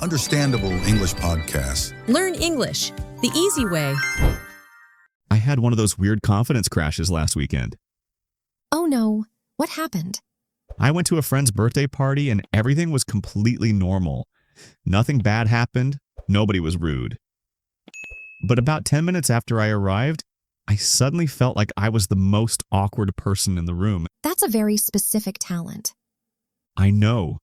understandable English podcast. Learn English the easy way. I had one of those weird confidence crashes last weekend. Oh no, what happened? I went to a friend's birthday party and everything was completely normal. Nothing bad happened, nobody was rude. But about 10 minutes after I arrived, I suddenly felt like I was the most awkward person in the room. That's a very specific talent. I know.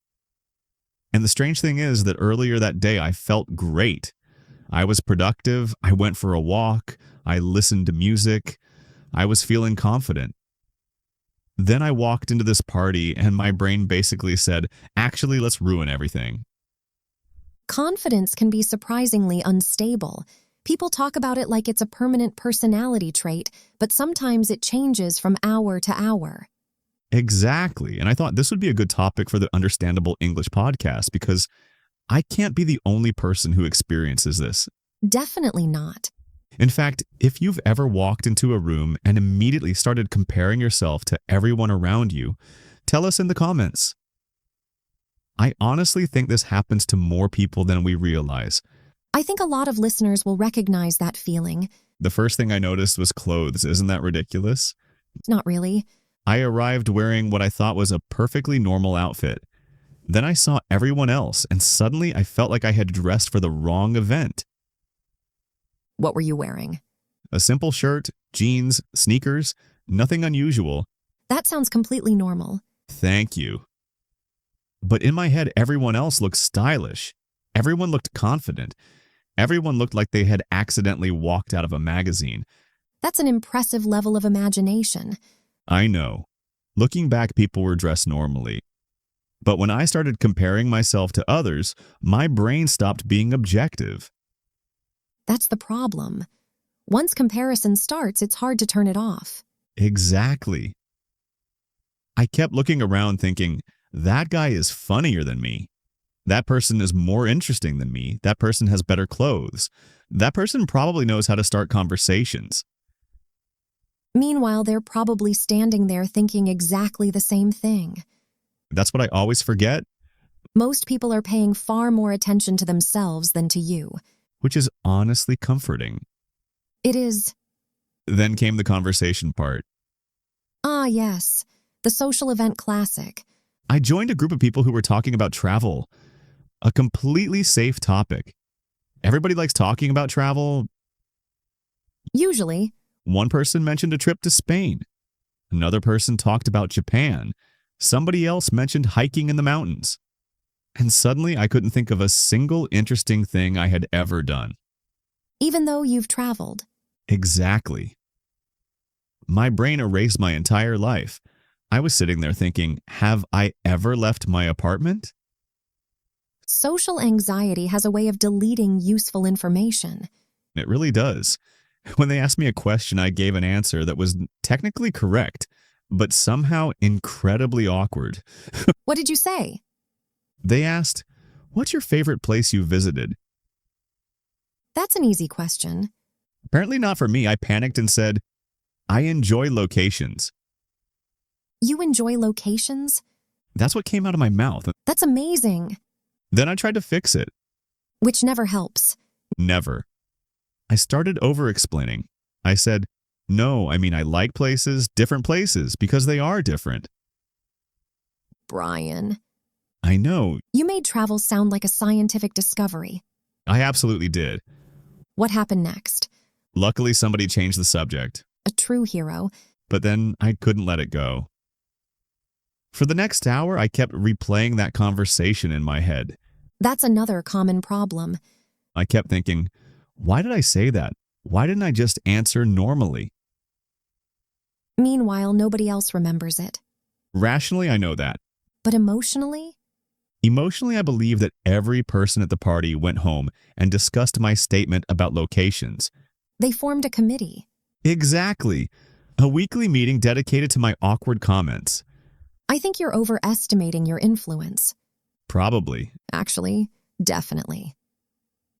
And the strange thing is that earlier that day I felt great. I was productive, I went for a walk, I listened to music, I was feeling confident. Then I walked into this party and my brain basically said, actually, let's ruin everything. Confidence can be surprisingly unstable. People talk about it like it's a permanent personality trait, but sometimes it changes from hour to hour. Exactly. And I thought this would be a good topic for the Understandable English podcast because I can't be the only person who experiences this. Definitely not. In fact, if you've ever walked into a room and immediately started comparing yourself to everyone around you, tell us in the comments. I honestly think this happens to more people than we realize. I think a lot of listeners will recognize that feeling. The first thing I noticed was clothes. Isn't that ridiculous? Not really. I arrived wearing what I thought was a perfectly normal outfit. Then I saw everyone else, and suddenly I felt like I had dressed for the wrong event. What were you wearing? A simple shirt, jeans, sneakers, nothing unusual. That sounds completely normal. Thank you. But in my head, everyone else looked stylish. Everyone looked confident. Everyone looked like they had accidentally walked out of a magazine. That's an impressive level of imagination. I know. Looking back, people were dressed normally. But when I started comparing myself to others, my brain stopped being objective. That's the problem. Once comparison starts, it's hard to turn it off. Exactly. I kept looking around thinking, that guy is funnier than me. That person is more interesting than me. That person has better clothes. That person probably knows how to start conversations. Meanwhile, they're probably standing there thinking exactly the same thing. That's what I always forget. Most people are paying far more attention to themselves than to you. Which is honestly comforting. It is. Then came the conversation part. Ah, yes. The social event classic. I joined a group of people who were talking about travel. A completely safe topic. Everybody likes talking about travel. Usually. One person mentioned a trip to Spain. Another person talked about Japan. Somebody else mentioned hiking in the mountains. And suddenly I couldn't think of a single interesting thing I had ever done. Even though you've traveled. Exactly. My brain erased my entire life. I was sitting there thinking, have I ever left my apartment? Social anxiety has a way of deleting useful information. It really does. When they asked me a question, I gave an answer that was technically correct, but somehow incredibly awkward. What did you say? They asked, what's your favorite place you visited? That's an easy question. Apparently not for me. I panicked and said, I enjoy locations. You enjoy locations? That's what came out of my mouth. That's amazing. Then I tried to fix it. Which never helps. Never. I started over-explaining. I said, no, I mean I like places, different places, because they are different. Bryan. I know. You made travel sound like a scientific discovery. I absolutely did. What happened next? Luckily, somebody changed the subject. A true hero. But then I couldn't let it go. For the next hour, I kept replaying that conversation in my head. That's another common problem. I kept thinking, why did I say that? Why didn't I just answer normally? Meanwhile, nobody else remembers it. Rationally, I know that. But emotionally? Emotionally, I believe that every person at the party went home and discussed my statement about locations. They formed a committee. Exactly. A weekly meeting dedicated to my awkward comments. I think you're overestimating your influence. Probably. Actually, definitely.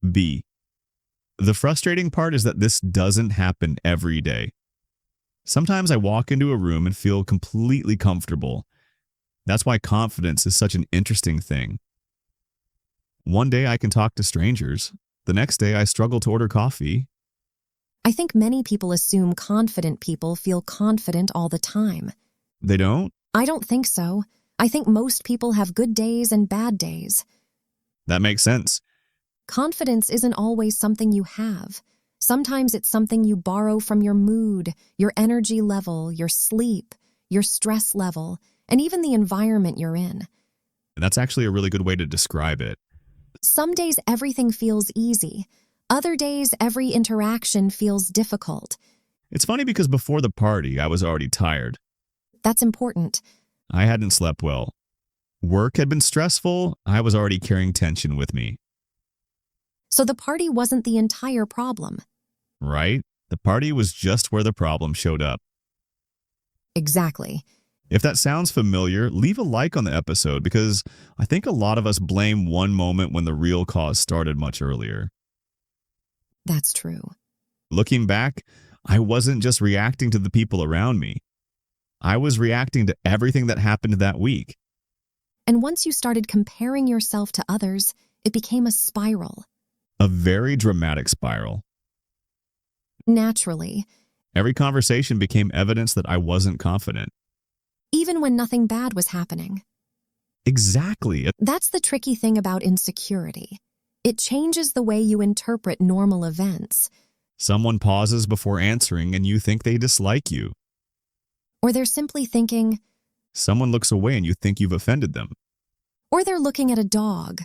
B. The frustrating part is that this doesn't happen every day. Sometimes I walk into a room and feel completely comfortable. That's why confidence is such an interesting thing. One day I can talk to strangers. The next day I struggle to order coffee. I think many people assume confident people feel confident all the time. They don't? I don't think so. I think most people have good days and bad days. That makes sense. Confidence isn't always something you have. Sometimes it's something you borrow from your mood, your energy level, your sleep, your stress level, and even the environment you're in. That's actually a really good way to describe it. Some days everything feels easy. Other days every interaction feels difficult. It's funny because before the party, I was already tired. That's important. I hadn't slept well. Work had been stressful. I was already carrying tension with me. So the party wasn't the entire problem. Right? The party was just where the problem showed up. Exactly. If that sounds familiar, leave a like on the episode because I think a lot of us blame one moment when the real cause started much earlier. That's true. Looking back, I wasn't just reacting to the people around me. I was reacting to everything that happened that week. And once you started comparing yourself to others, it became a spiral. A very dramatic spiral. Naturally. Every conversation became evidence that I wasn't confident. Even when nothing bad was happening. Exactly. That's the tricky thing about insecurity. It changes the way you interpret normal events. Someone pauses before answering and you think they dislike you. Or they're simply thinking. Someone looks away and you think you've offended them. Or they're looking at a dog.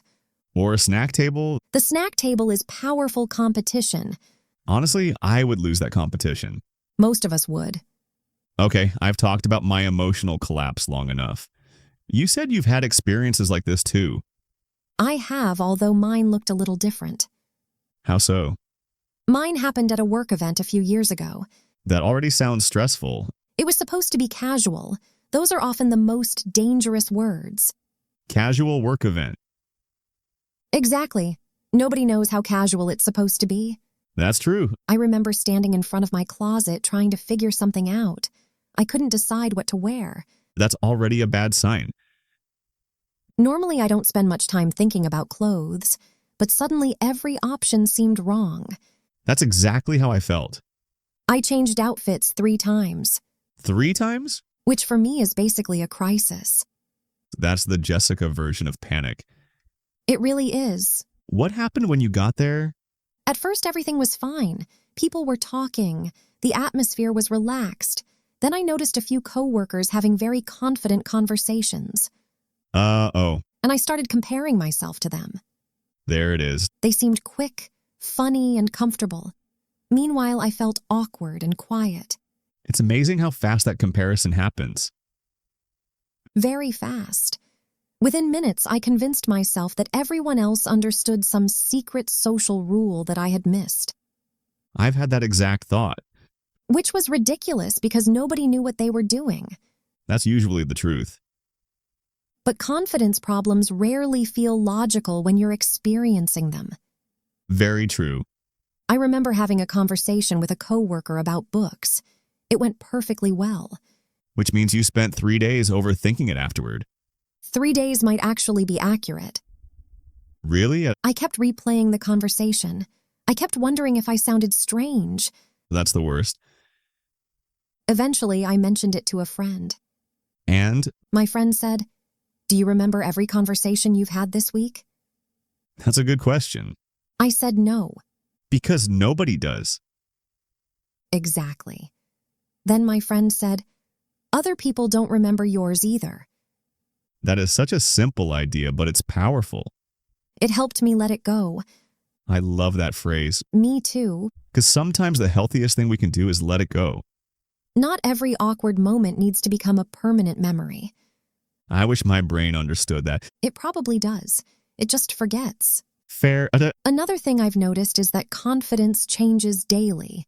Or a snack table. The snack table is powerful competition. Honestly, I would lose that competition. Most of us would. Okay, I've talked about my emotional collapse long enough. You said you've had experiences like this too. I have, although mine looked a little different. How so? Mine happened at a work event a few years ago. That already sounds stressful. It was supposed to be casual. Those are often the most dangerous words. Casual work event. Exactly. Nobody knows how casual it's supposed to be. That's true. I remember standing in front of my closet trying to figure something out. I couldn't decide what to wear. That's already a bad sign. Normally, I don't spend much time thinking about clothes, but suddenly every option seemed wrong. That's exactly how I felt. I changed outfits 3 times. 3 times? Which for me is basically a crisis. That's the Jessica version of panic. It really is. What happened when you got there? At first, everything was fine. People were talking. The atmosphere was relaxed. Then I noticed a few coworkers having very confident conversations. Oh. And I started comparing myself to them. There it is. They seemed quick, funny, and comfortable. Meanwhile, I felt awkward and quiet. It's amazing how fast that comparison happens. Very fast. Within minutes, I convinced myself that everyone else understood some secret social rule that I had missed. I've had that exact thought. Which was ridiculous because nobody knew what they were doing. That's usually the truth. But confidence problems rarely feel logical when you're experiencing them. Very true. I remember having a conversation with a coworker about books. It went perfectly well. Which means you spent 3 days overthinking it afterward. 3 days might actually be accurate. Really? I kept replaying the conversation. I kept wondering if I sounded strange. That's the worst. Eventually, I mentioned it to a friend. And? My friend said, "Do you remember every conversation you've had this week?" That's a good question. I said no. Because nobody does. Exactly. Then my friend said, "Other people don't remember yours either." That is such a simple idea, but it's powerful. It helped me let it go. I love that phrase. Me too. Because sometimes the healthiest thing we can do is let it go. Not every awkward moment needs to become a permanent memory. I wish my brain understood that. It probably does. It just forgets. Fair. Another thing I've noticed is that confidence changes daily.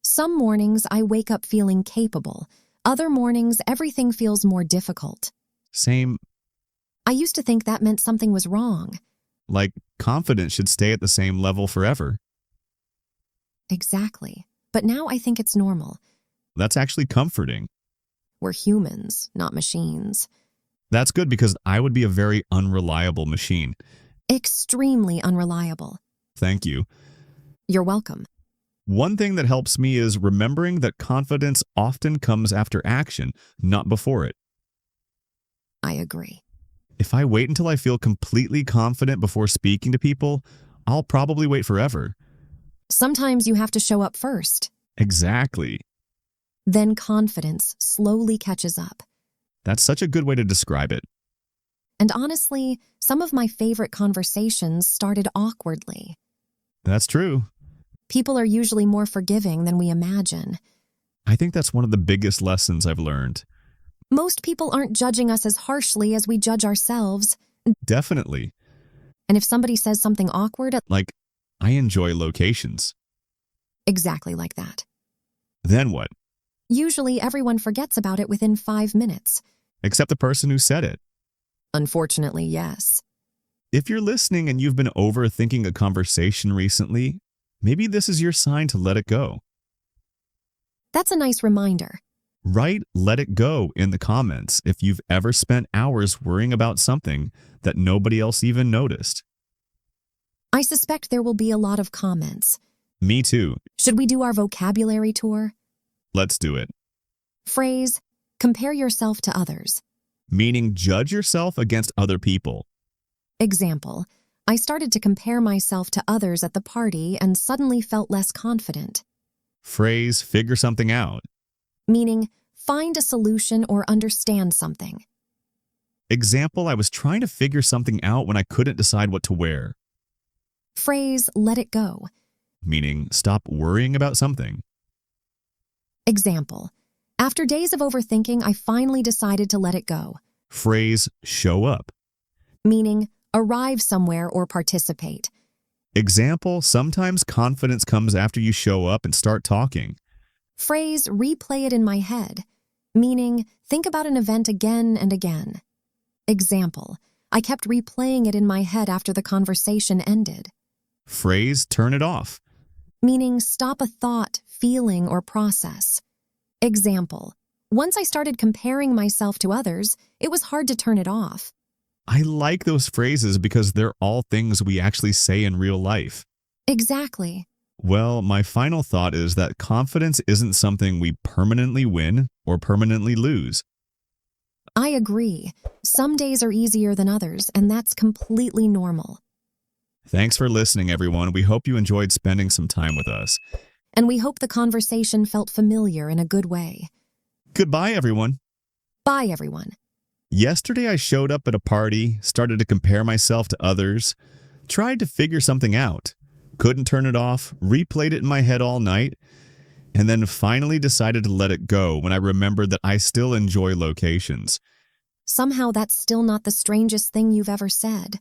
Some mornings I wake up feeling capable. Other mornings everything feels more difficult. Same. I used to think that meant something was wrong. Like confidence should stay at the same level forever. Exactly. But now I think it's normal. That's actually comforting. We're humans, not machines. That's good because I would be a very unreliable machine. Extremely unreliable. Thank you. You're welcome. One thing that helps me is remembering that confidence often comes after action, not before it. I agree. If I wait until I feel completely confident before speaking to people, I'll probably wait forever. Sometimes you have to show up first. Exactly. Then confidence slowly catches up. That's such a good way to describe it. And honestly, some of my favorite conversations started awkwardly. That's true. People are usually more forgiving than we imagine. I think that's one of the biggest lessons I've learned. Most people aren't judging us as harshly as we judge ourselves. Definitely. And if somebody says something awkward, Like, I enjoy locations. exactly like that. Then what? Usually everyone forgets about it within 5 minutes. Except the person who said it. Unfortunately, yes. If you're listening and you've been overthinking a conversation recently, maybe this is your sign to let it go. That's a nice reminder. Write "let it go" in the comments if you've ever spent hours worrying about something that nobody else even noticed. I suspect there will be a lot of comments. Me too. Should we do our vocabulary tour? Let's do it. Phrase, compare yourself to others. Meaning judge yourself against other people. Example, I started to compare myself to others at the party and suddenly felt less confident. Phrase, figure something out. Meaning, find a solution or understand something. Example, I was trying to figure something out when I couldn't decide what to wear. Phrase, let it go. Meaning stop worrying about something. Example, after days of overthinking, I finally decided to let it go. Phrase, show up. Meaning, arrive somewhere or participate. Example, sometimes confidence comes after you show up and start talking. Phrase, replay it in my head. Meaning, think about an event again and again. Example, I kept replaying it in my head after the conversation ended. Phrase, turn it off. Meaning, stop a thought, feeling, or process. Example, once I started comparing myself to others, it was hard to turn it off. I like those phrases because they're all things we actually say in real life. Exactly. Well, my final thought is that confidence isn't something we permanently win or permanently lose. I agree. Some days are easier than others, and that's completely normal. Thanks for listening, everyone. We hope you enjoyed spending some time with us. And we hope the conversation felt familiar in a good way. Goodbye, everyone. Bye, everyone. Yesterday, I showed up at a party, started to compare myself to others, tried to figure something out, couldn't turn it off, replayed it in my head all night, and then finally decided to let it go when I remembered that I still enjoy locations. Somehow that's still not the strangest thing you've ever said.